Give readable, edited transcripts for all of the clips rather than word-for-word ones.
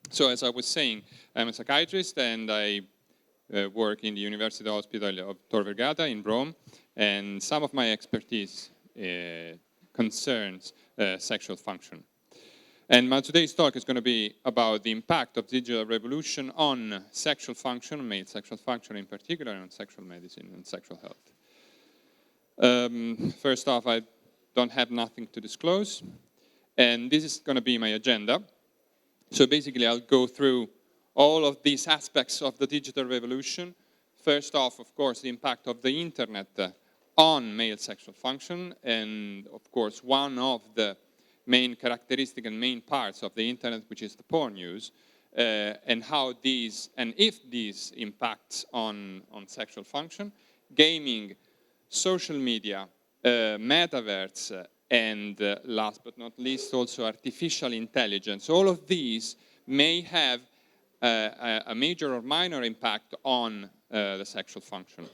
So as I was saying, I'm a psychiatrist and I work in the University Hospital of Tor Vergata in Rome, and some of my expertise concerns sexual function. And my today's talk is going to be about the impact of digital revolution on sexual function, male sexual function in particular, and on sexual medicine and sexual health. First off, I don't have nothing to disclose, and this is going to be my agenda. So basically, I'll go through all of these aspects of the digital revolution. First off, of course, the impact of the internet on male sexual function, and of course, one of the main characteristic and main parts of the internet, which is the porn use, and how these, and if these impacts on sexual function, gaming, social media, metaverse, and last but not least, also artificial intelligence. All of these may have a major or minor impact on the sexual function.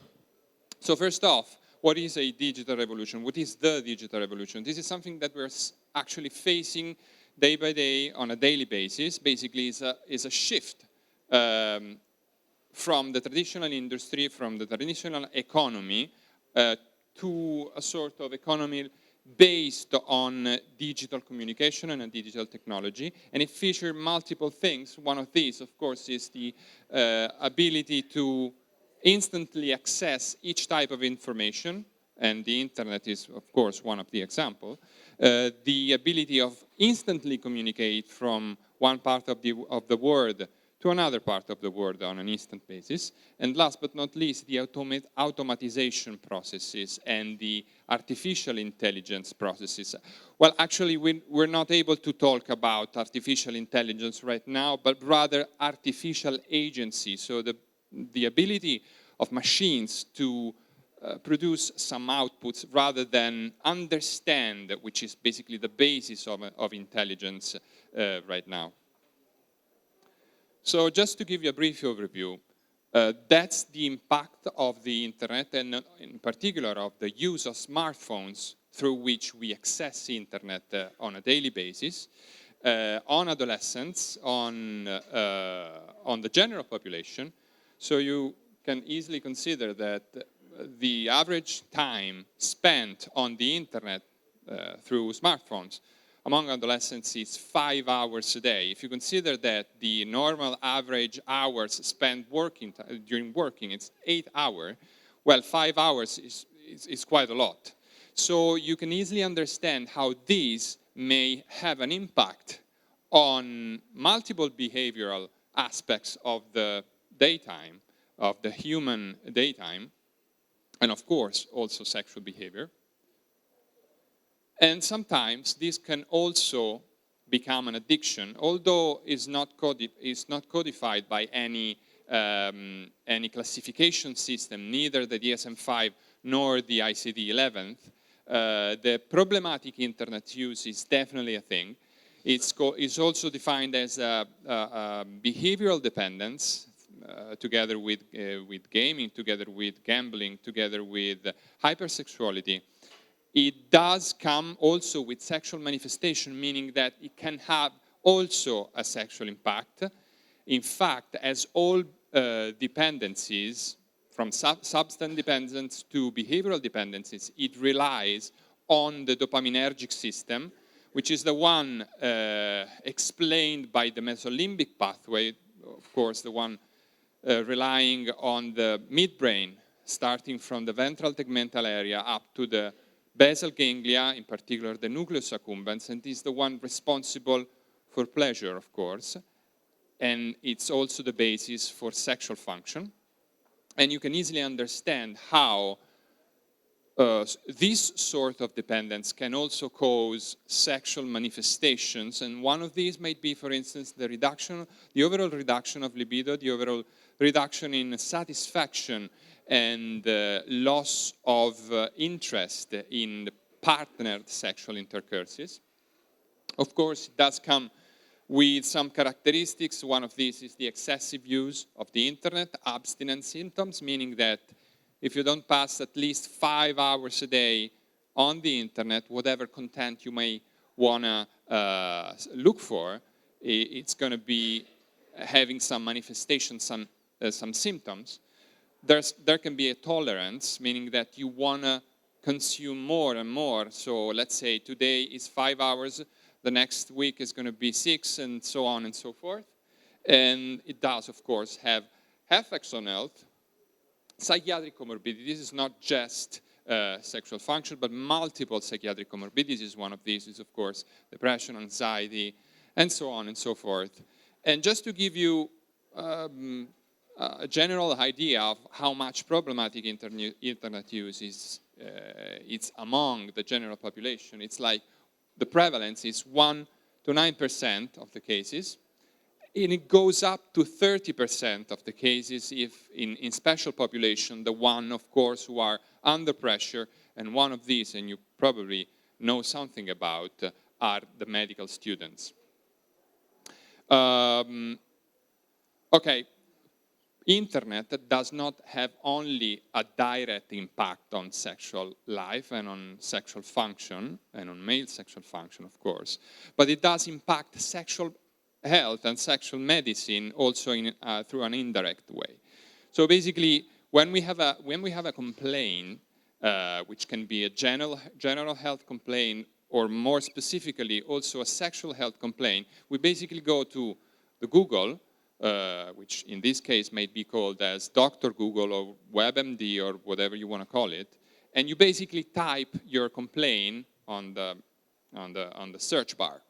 So first off, what is a digital revolution? What is the digital revolution? This is something that we're actually facing day by day on a daily basis. Basically, is a shift from the traditional industry, from the traditional economy, to a sort of economy based on digital communication and digital technology. And it features multiple things. One of these, of course, is the ability to instantly access each type of information, and the internet is, of course, one of the examples. The ability of instantly communicate from one part of the world to another part of the world on an instant basis. And last but not least, the automatization processes and the artificial intelligence processes. Well, actually, we're not able to talk about artificial intelligence right now, but rather artificial agency. So the ability of machines to produce some outputs rather than understand, which is basically the basis of intelligence right now. So just to give you a brief overview, that's the impact of the internet, and in particular of the use of smartphones through which we access the internet on a daily basis, on adolescents, on the general population. So you can easily consider that the average time spent on the internet through smartphones among adolescents is 5 hours a day. If you consider that the normal average hours spent during working, it's 8 hours, well, 5 hours is quite a lot. So you can easily understand how these may have an impact on multiple behavioral aspects of the daytime, of the human daytime, and of course also sexual behavior. And sometimes this can also become an addiction, although it's not codified by any classification system, neither the DSM-5 nor the ICD-11. The problematic internet use is definitely a thing. It's also defined as a behavioral dependence, together with gaming, together with gambling, together with hypersexuality. It does come also with sexual manifestation, meaning that it can have also a sexual impact. In fact, as all dependencies, from substance dependence to behavioral dependencies, it relies on the dopaminergic system, which is the one explained by the mesolimbic pathway, of course, the one relying on the midbrain, starting from the ventral tegmental area up to the basal ganglia, in particular the nucleus accumbens, and is the one responsible for pleasure, of course, and it's also the basis for sexual function. And you can easily understand how this sort of dependence can also cause sexual manifestations, and one of these might be, for instance, the overall reduction of libido, the overall reduction in satisfaction, and loss of interest in partnered sexual intercourses. Of course, it does come with some characteristics. One of these is the excessive use of the internet, abstinence symptoms, meaning that if you don't pass at least 5 hours a day on the internet, whatever content you may want to look for, it's going to be having some manifestations, some symptoms, there can be a tolerance, meaning that you want to consume more and more. So let's say today is 5 hours, the next week is going to be 6, and so on and so forth. And it does, of course, have effects on health. Psychiatric comorbidities is not just sexual function, but multiple psychiatric comorbidities. One of these is, of course, depression, anxiety, and so on and so forth. And just to give you a general idea of how much problematic internet use is, it's among the general population. It's like the prevalence is 1 to 9% of the cases, and it goes up to 30% of the cases if in special population, the one, of course, who are under pressure, and one of these, and you probably know something about, are the medical students. Okay. Internet does not have only a direct impact on sexual life and on sexual function, and on male sexual function, of course, but it does impact sexual health and sexual medicine also through an indirect way. So basically, when we have a complaint, which can be a general health complaint, or more specifically also a sexual health complaint, we basically go to the Google, which in this case may be called as Dr. Google or WebMD or whatever you want to call it, and you basically type your complaint on the search bar.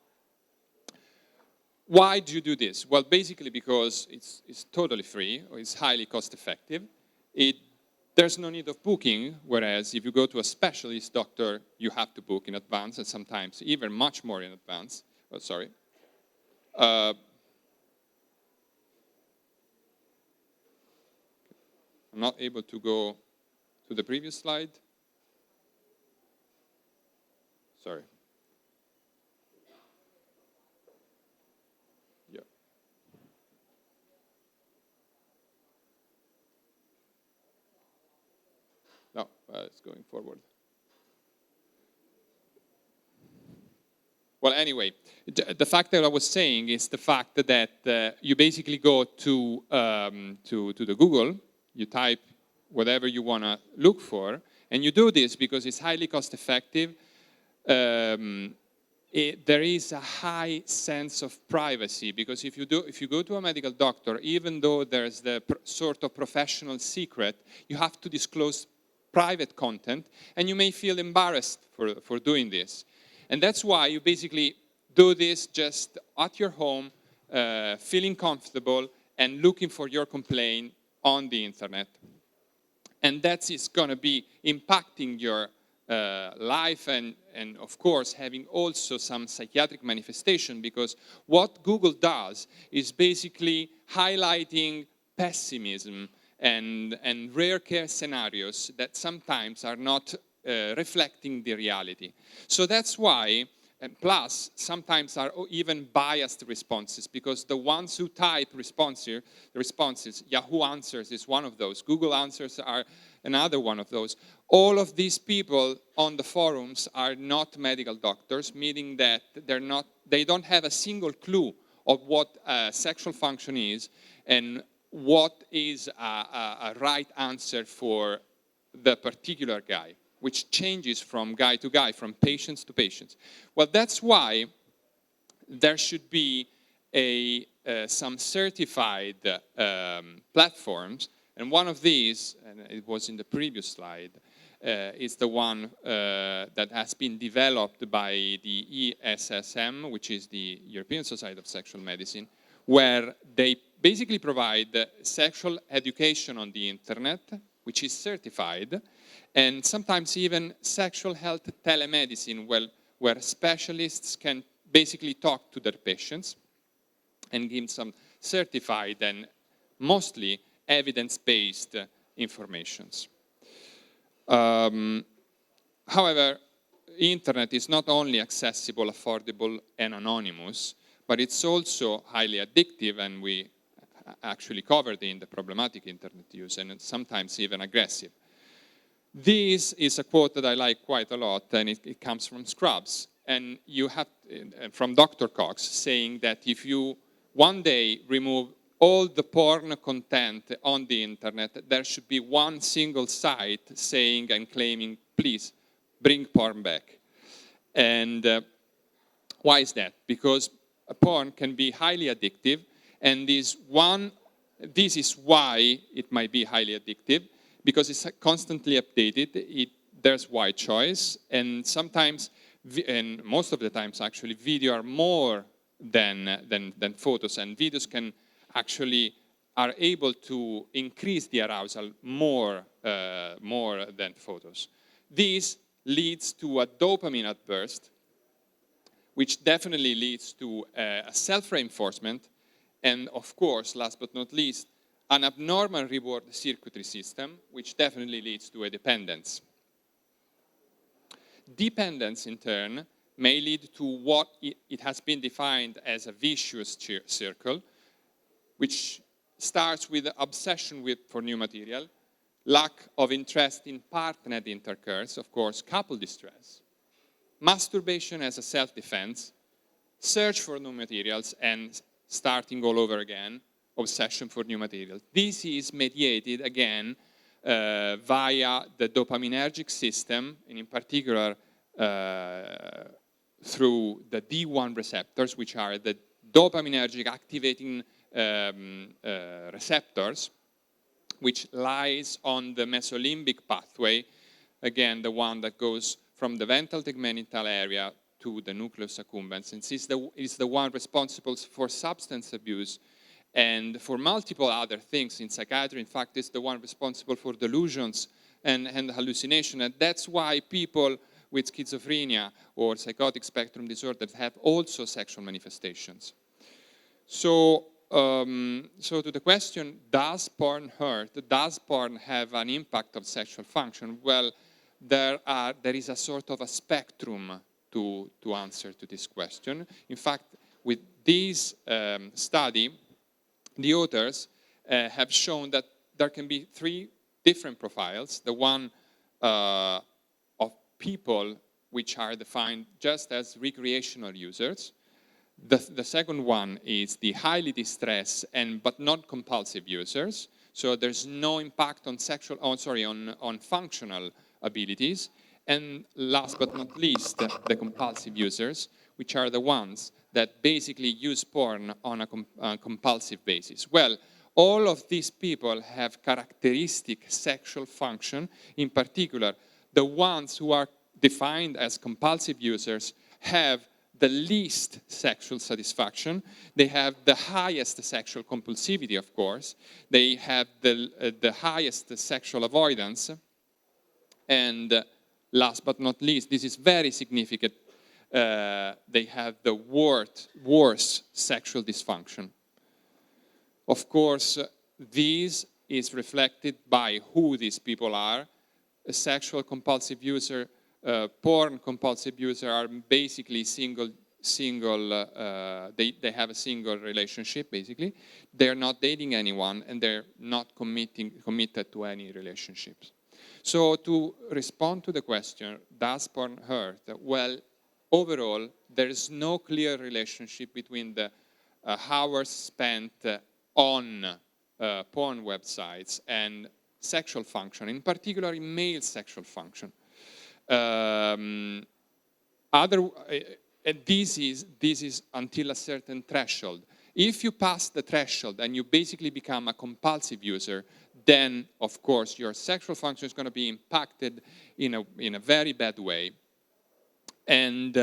Why do you do this? Well, basically because it's totally free, or it's highly cost-effective. There's no need of booking, whereas if you go to a specialist doctor, you have to book in advance, and sometimes even much more in advance. Oh, sorry. I'm not able to go to the previous slide. Sorry. Yeah. No, it's going forward. Well, anyway, the fact that I was saying is the fact that you basically go to the Google. You type whatever you want to look for, and you do this because it's highly cost-effective. There is a high sense of privacy, because if you go to a medical doctor, even though there's the sort of professional secret, you have to disclose private content, and you may feel embarrassed for doing this. And that's why you basically do this just at your home, feeling comfortable and looking for your complaint on the internet. And that is going to be impacting your life and of course having also some psychiatric manifestation, because what Google does is basically highlighting pessimism and rare case scenarios that sometimes are not reflecting the reality. So that's why, and plus, sometimes are even biased responses, because the ones who type responses, Yahoo Answers is one of those, Google Answers are another one of those. All of these people on the forums are not medical doctors, meaning that they don't have a single clue of what sexual function is and what is a right answer for the particular guy, which changes from guy to guy, from patients to patients. Well, that's why there should be some certified platforms, and one of these, and it was in the previous slide, is the one that has been developed by the ESSM, which is the European Society of Sexual Medicine, where they basically provide sexual education on the internet, which is certified, and sometimes even sexual health telemedicine, where specialists can basically talk to their patients and give some certified and mostly evidence-based informations. However, internet is not only accessible, affordable, and anonymous, but it's also highly addictive, and we actually covered in the problematic internet use, and it's sometimes even aggressive. This is a quote that I like quite a lot, and it comes from Scrubs, and you have from Dr. Cox, saying that if you one day remove all the porn content on the internet, there should be one single site saying and claiming, please, bring porn back. And why is that? Because porn can be highly addictive, and this is why it might be highly addictive, because it's constantly updated. There's wide choice, and sometimes, and most of the times actually, video are more than photos, and videos can actually are able to increase the arousal more than photos. This leads to a dopamine outburst, which definitely leads to a self-reinforcement, and of course, last but not least, an abnormal reward circuitry system, which definitely leads to a dependence. Dependence, in turn, may lead to what it has been defined as a vicious circle, which starts with obsession for new material, lack of interest in partnered intercourse, of course, couple distress, masturbation as a self-defense, search for new materials, and starting all over again, obsession for new materials. This is mediated, again, via the dopaminergic system, and in particular through the D1 receptors, which are the dopaminergic activating receptors, which lies on the mesolimbic pathway, again, the one that goes from the ventral tegmental area to the nucleus accumbens, and is the one responsible for substance abuse and for multiple other things in psychiatry. In fact, it's the one responsible for delusions and hallucination, and that's why people with schizophrenia or psychotic spectrum disorders have also sexual manifestations. So to the question, does porn hurt? Does porn have an impact on sexual function? Well, there is a sort of a spectrum to answer to this question. In fact, with this study, the authors have shown that there can be three different profiles. The one of people which are defined just as recreational users. The second one is the highly distressed but not compulsive users. So there's no impact on on functional abilities. And last but not least, the compulsive users, which are the ones that basically use porn on a compulsive basis. Well, all of these people have characteristic sexual function. In particular, the ones who are defined as compulsive users have the least sexual satisfaction. They have the highest sexual compulsivity, of course. They have the highest sexual avoidance. And last but not least, this is very significant, they have the worst sexual dysfunction. Of course, this is reflected by who these people are. A sexual compulsive user, porn compulsive user are basically they have a single relationship, basically. They're not dating anyone, and they're not committed to any relationships. So to respond to the question, does porn hurt? Well, overall, there is no clear relationship between the hours spent on porn websites and sexual function, in particular in male sexual function. This is until a certain threshold. If you pass the threshold and you basically become a compulsive user, then, of course, your sexual function is going to be impacted in a very bad way. And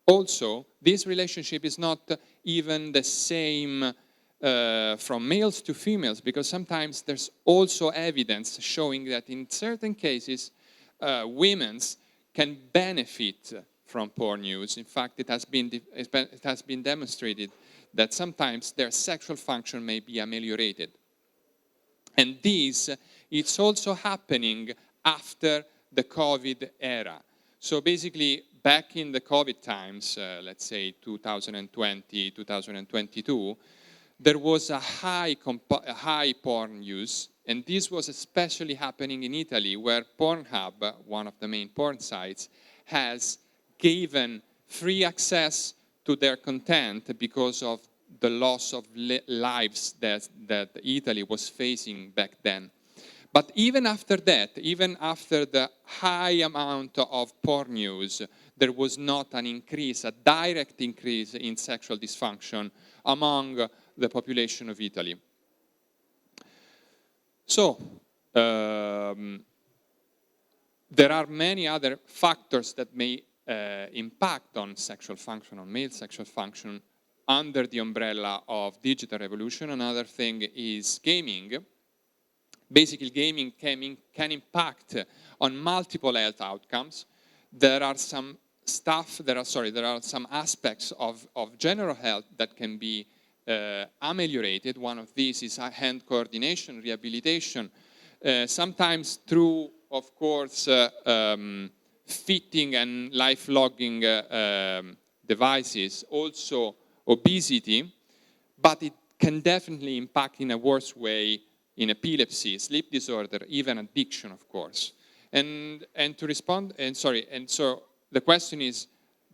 also, this relationship is not even the same from males to females, because sometimes there's also evidence showing that in certain cases, women can benefit from porn use. In fact, it has been demonstrated that sometimes their sexual function may be ameliorated. And this, it's also happening after the COVID era. So basically, back in the COVID times, let's say 2020, 2022, there was a high porn use, and this was especially happening in Italy, where Pornhub, one of the main porn sites, has given free access to their content because of the loss of lives that Italy was facing back then. But even after that, even after the high amount of porn news, there was not an increase, a direct increase in sexual dysfunction among the population of Italy. So, there are many other factors that may impact on sexual function, on male sexual function, under the umbrella of digital revolution. Another thing is gaming. Basically, gaming can impact on multiple health outcomes. There are some some aspects of general health that can be ameliorated. One of these is hand coordination, rehabilitation, sometimes through, of course, fitting and life logging devices, also obesity, but it can definitely impact in a worse way in epilepsy, sleep disorder, even addiction, of course. And to respond, so the question is,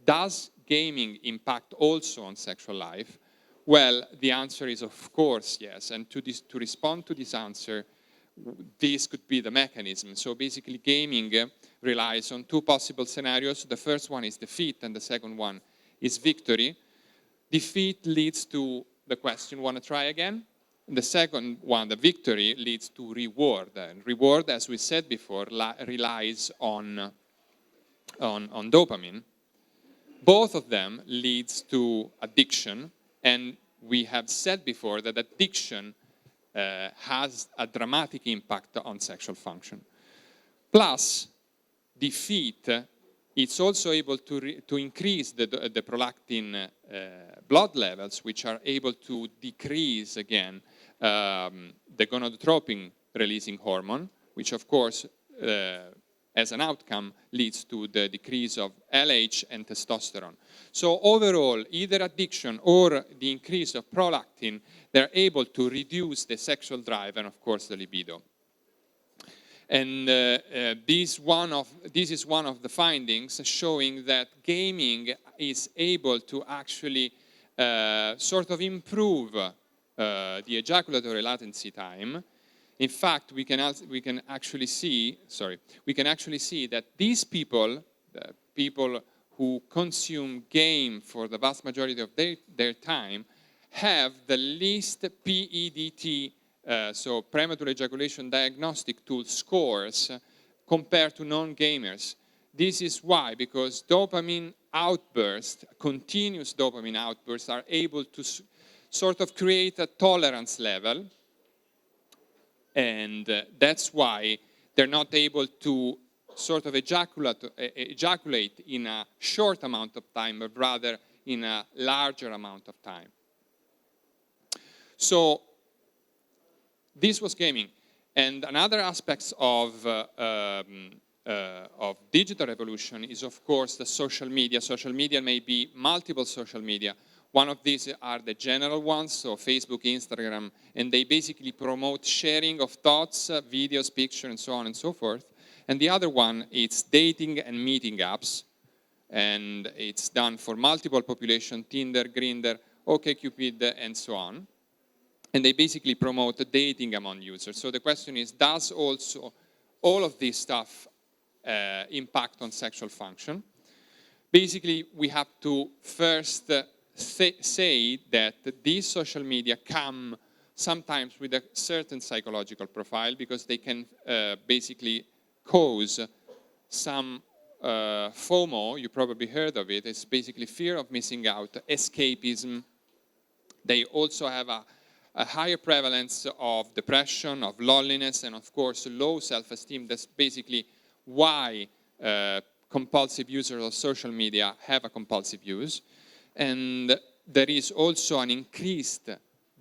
does gaming impact also on sexual life? Well, the answer is of course yes. And to respond to this answer, this could be the mechanism. So basically, gaming relies on two possible scenarios. The first one is defeat, and the second one is victory. Defeat leads to the question, want to try again? The second one, the victory, leads to reward. And reward, as we said before, relies on dopamine. Both of them leads to addiction, and we have said before that addiction has a dramatic impact on sexual function. Plus, defeat, it's also able to increase the prolactin blood levels, which are able to decrease, again, the gonadotropin releasing hormone, which, of course, as an outcome, leads to the decrease of LH and testosterone. So overall, either addiction or the increase of prolactin, they're able to reduce the sexual drive and, of course, the libido. And this is one of the findings showing that gaming is able to actually sort of improve the ejaculatory latency time. In fact, we can actually see that these people, the people who consume game for the vast majority of their time, have the least PEDT, so premature ejaculation diagnostic tool scores, compared to non-gamers. This is why, because dopamine outbursts, continuous dopamine outbursts, are able to sort of create a tolerance level. And that's why they're not able to sort of ejaculate in a short amount of time, but rather in a larger amount of time. So this was gaming. And another aspect of digital revolution is, of course, the social media. Social media may be multiple social media. One of these are the general ones, so Facebook, Instagram, and they basically promote sharing of thoughts, videos, pictures, and so on and so forth. And the other one, it's dating and meeting apps, and it's done for multiple population, Tinder, Grindr, OkCupid, and so on. And they basically promote the dating among users. So the question is, does also all of this stuff impact on sexual function? Basically, we have to first say that these social media come sometimes with a certain psychological profile, because they can basically cause some FOMO. You probably heard of it. It's basically fear of missing out, escapism. They also have a higher prevalence of depression, of loneliness, and of course low self-esteem. That's basically why compulsive users of social media have a compulsive use. And there is also an increased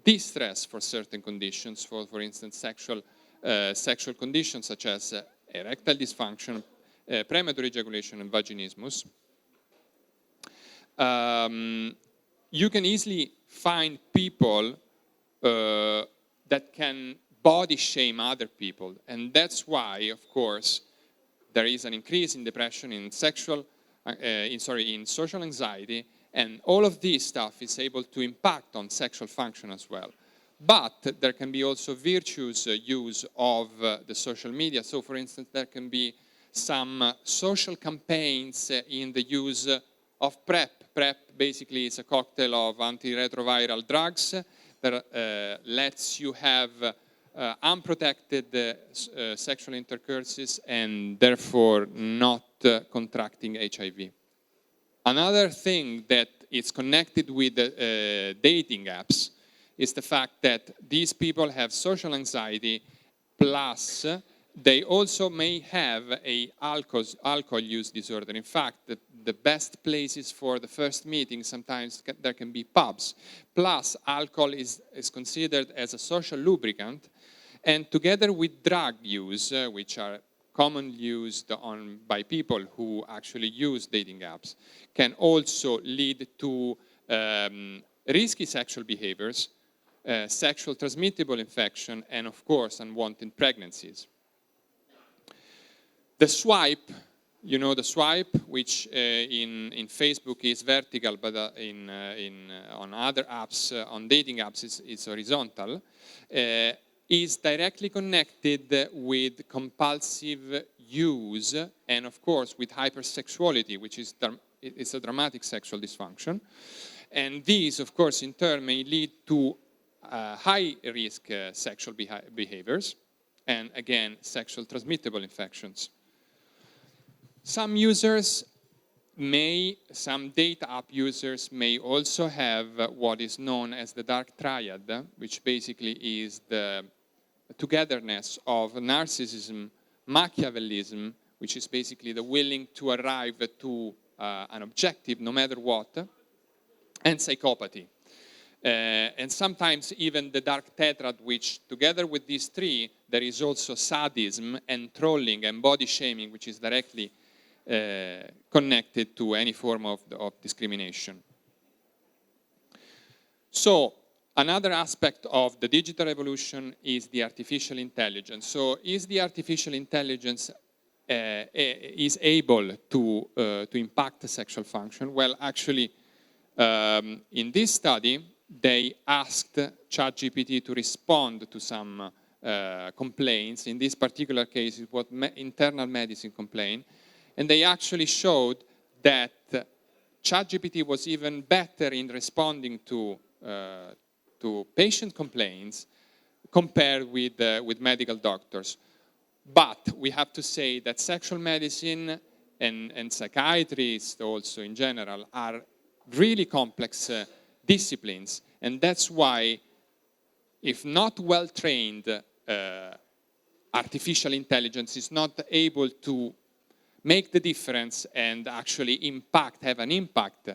distress for certain conditions, for instance, sexual conditions such as erectile dysfunction, premature ejaculation, and vaginismus. You can easily find people that can body shame other people, and that's why, of course, there is an increase in depression, in social anxiety, And all of this stuff is able to impact on sexual function as well. But there can be also virtuous use of the social media. So for instance, there can be some social campaigns in the use of PrEP. PrEP basically is a cocktail of antiretroviral drugs that lets you have unprotected sexual intercourses and therefore not contracting HIV. Another thing that is connected with dating apps is the fact that these people have social anxiety, plus they also may have a alcohol use disorder. In fact, the best places for the first meeting, sometimes there can be pubs. Plus, alcohol is considered as a social lubricant, and together with drug use, which are commonly used by people who actually use dating apps, can also lead to risky sexual behaviors, sexual transmittable infection, and of course, unwanted pregnancies. The swipe, you know the swipe, which in Facebook is vertical, but on other apps, on dating apps, is horizontal, is directly connected with compulsive use and, of course, with hypersexuality, which is it's a dramatic sexual dysfunction. And these, of course, in turn may lead to high-risk sexual behaviors and, again, sexual transmittable infections. Some users some data app users may also have what is known as the dark triad, which basically is the togetherness of narcissism, Machiavellism, which is basically the willing to arrive to an objective no matter what, and psychopathy. And sometimes even the dark tetrad, which together with these three, there is also sadism and trolling and body shaming, which is directly connected to any form of discrimination. So another aspect of the digital revolution is the artificial intelligence. So is the artificial intelligence is able to impact the sexual function? Well, actually, in this study, they asked ChatGPT to respond to some complaints. In this particular case, it was internal medicine complaint. And they actually showed that ChatGPT was even better in responding to patient complaints compared with medical doctors. But we have to say that sexual medicine and psychiatrists also in general are really complex disciplines. And that's why, if not well-trained, artificial intelligence is not able to make the difference and actually have an impact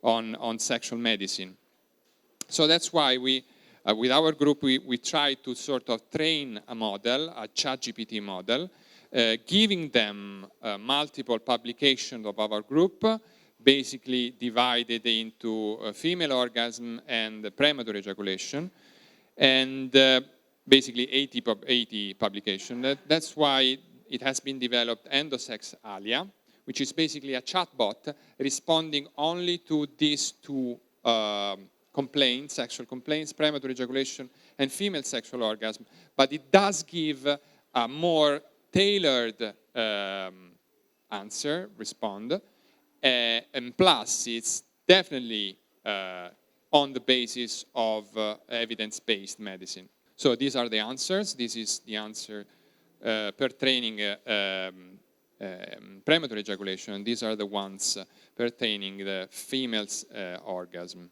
on sexual medicine. So that's why we, with our group, we try to sort of train a model, a ChatGPT model, giving them multiple publications of our group, basically divided into female orgasm and premature ejaculation, and basically 80 publications. That's why it has been developed Endosex Alia, which is basically a chatbot responding only to these two complaints, sexual complaints, premature ejaculation, and female sexual orgasm. But it does give a more tailored response, and plus it's definitely on the basis of evidence-based medicine. So these are the answers. This is the answer per training premature ejaculation, and these are the ones pertaining the female's orgasm.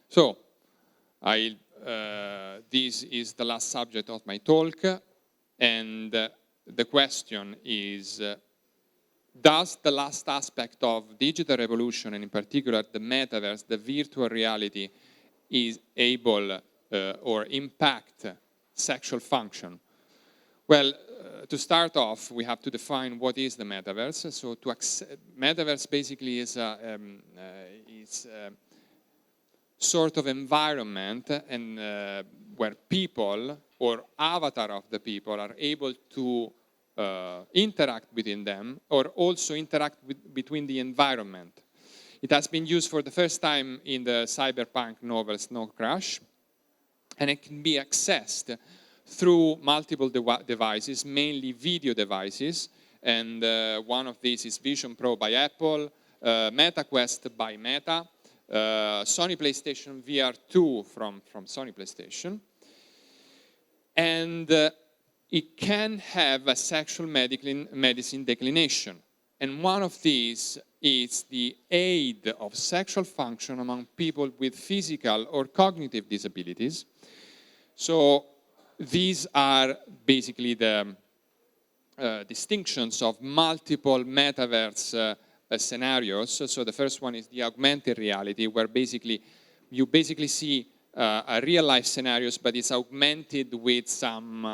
So, this is the last subject of my talk, and the question is, does the last aspect of digital revolution, and in particular the metaverse, the virtual reality, is able or impact sexual function? Well, to start off, we have to define what is the metaverse. So, metaverse basically is a sort of environment and where people or avatar of the people are able to interact within them, or also interact between the environment. It has been used for the first time in the cyberpunk novel Snow Crash, and it can be accessed through multiple devices, mainly video devices, and one of these is Vision Pro by Apple, MetaQuest by Meta, Sony PlayStation VR 2 from Sony PlayStation, and it can have a sexual medicine declination. And one of these is the aid of sexual function among people with physical or cognitive disabilities. So these are basically the distinctions of multiple metaverse scenarios. So the first one is the augmented reality, where you basically see a real-life scenarios, but it's augmented with some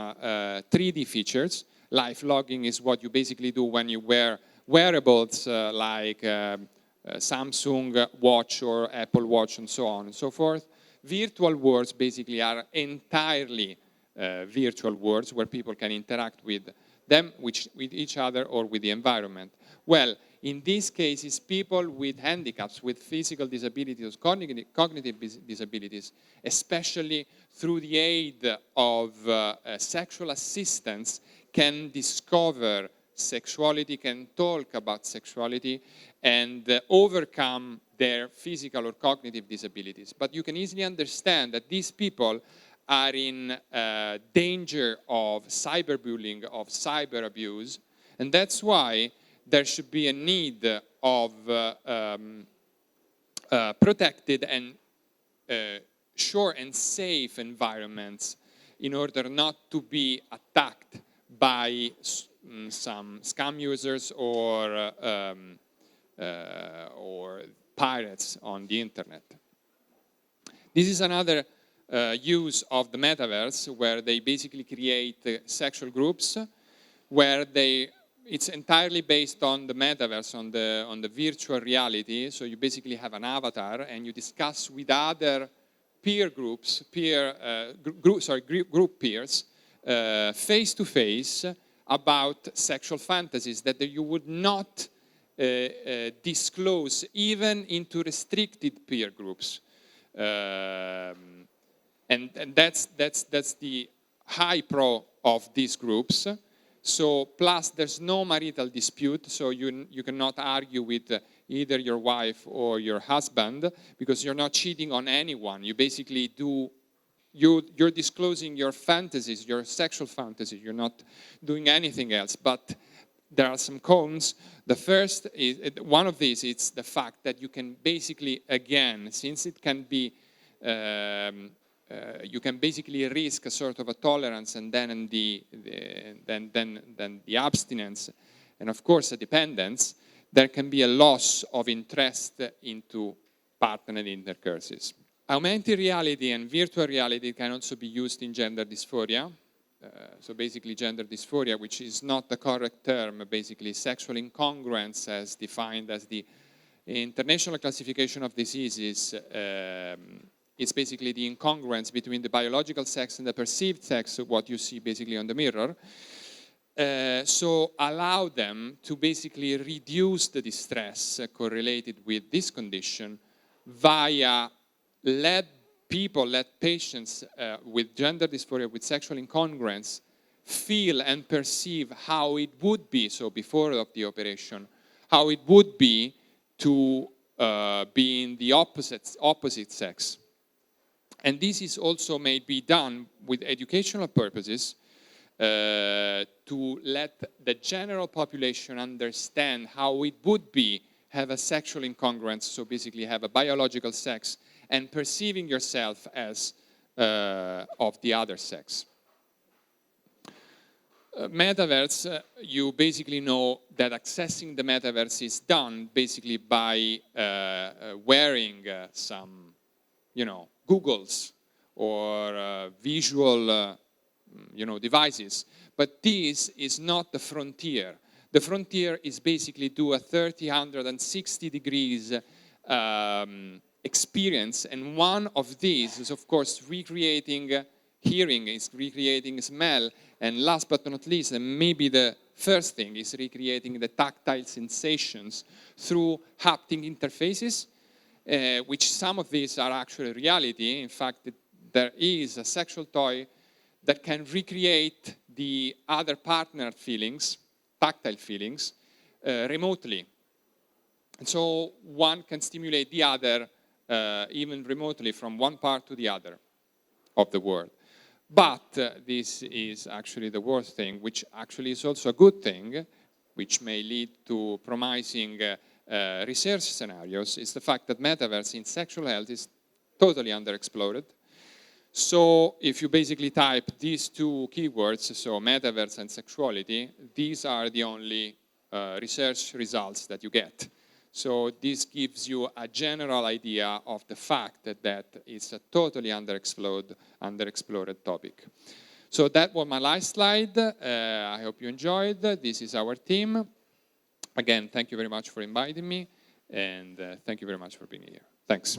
3D features. Live logging is what you basically do when you wear wearables like Samsung Watch or Apple Watch and so on and so forth. Virtual worlds basically are entirely virtual worlds where people can interact with them, with each other, or with the environment. Well, in these cases, people with handicaps, with physical disabilities, cognitive disabilities, especially through the aid of sexual assistance, can discover sexuality, can talk about sexuality, and overcome their physical or cognitive disabilities. But you can easily understand that these people are in danger of cyberbullying, of cyber abuse, and that's why there should be a need of protected and sure and safe environments in order not to be attacked by some scam users or pirates on the internet. This is another use of the metaverse, where they basically create sexual groups, where it's entirely based on the metaverse, on the virtual reality. So you basically have an avatar, and you discuss with other peer groups, group peers, face to face, about sexual fantasies that you would not disclose even into restricted peer groups. And that's the high pro of these groups. So plus there's no marital dispute, so you cannot argue with either your wife or your husband, because you're not cheating on anyone. You basically you're disclosing your fantasies, your sexual fantasies. You're not doing anything else. But there are some cons. The first is, one of these, it's the fact that you can basically, again, since it can be you can basically risk a sort of a tolerance, and then the abstinence, and of course a dependence. There can be a loss of interest into partner intercourses. Augmented reality and virtual reality can also be used in gender dysphoria. So basically gender dysphoria, which is not the correct term, basically sexual incongruence as defined as the International Classification of Diseases. It's basically the incongruence between the biological sex and the perceived sex, what you see basically on the mirror. So allow them to basically reduce the distress correlated with this condition via let patients with gender dysphoria, with sexual incongruence, feel and perceive how it would be, so before of the operation, how it would be to be in the opposite sex. And this is also may be done with educational purposes to let the general population understand how it would be have a sexual incongruence, so basically have a biological sex, and perceiving yourself as of the other sex. Metaverse, you basically know that accessing the metaverse is done basically by wearing some, Googles or visual, devices. But this is not the frontier. The frontier is basically do a 360 degrees experience, and one of these is, of course, recreating hearing, is recreating smell, and last but not least, and maybe the First thing is recreating the tactile sensations through haptic interfaces, which some of these are actually reality. In fact, there is a sexual toy that can recreate the other partner feelings, tactile feelings, remotely. And so one can stimulate the other even remotely from one part to the other of the world. But this is actually the worst thing, which actually is also a good thing, which may lead to promising research scenarios, is the fact that metaverse in sexual health is totally underexplored. So if you basically type these two keywords, so metaverse and sexuality, these are the only research results that you get. So this gives you a general idea of the fact that it's a totally underexplored topic. So that was my last slide. I hope you enjoyed. This is our team. Again, thank you very much for inviting me, and thank you very much for being here. Thanks.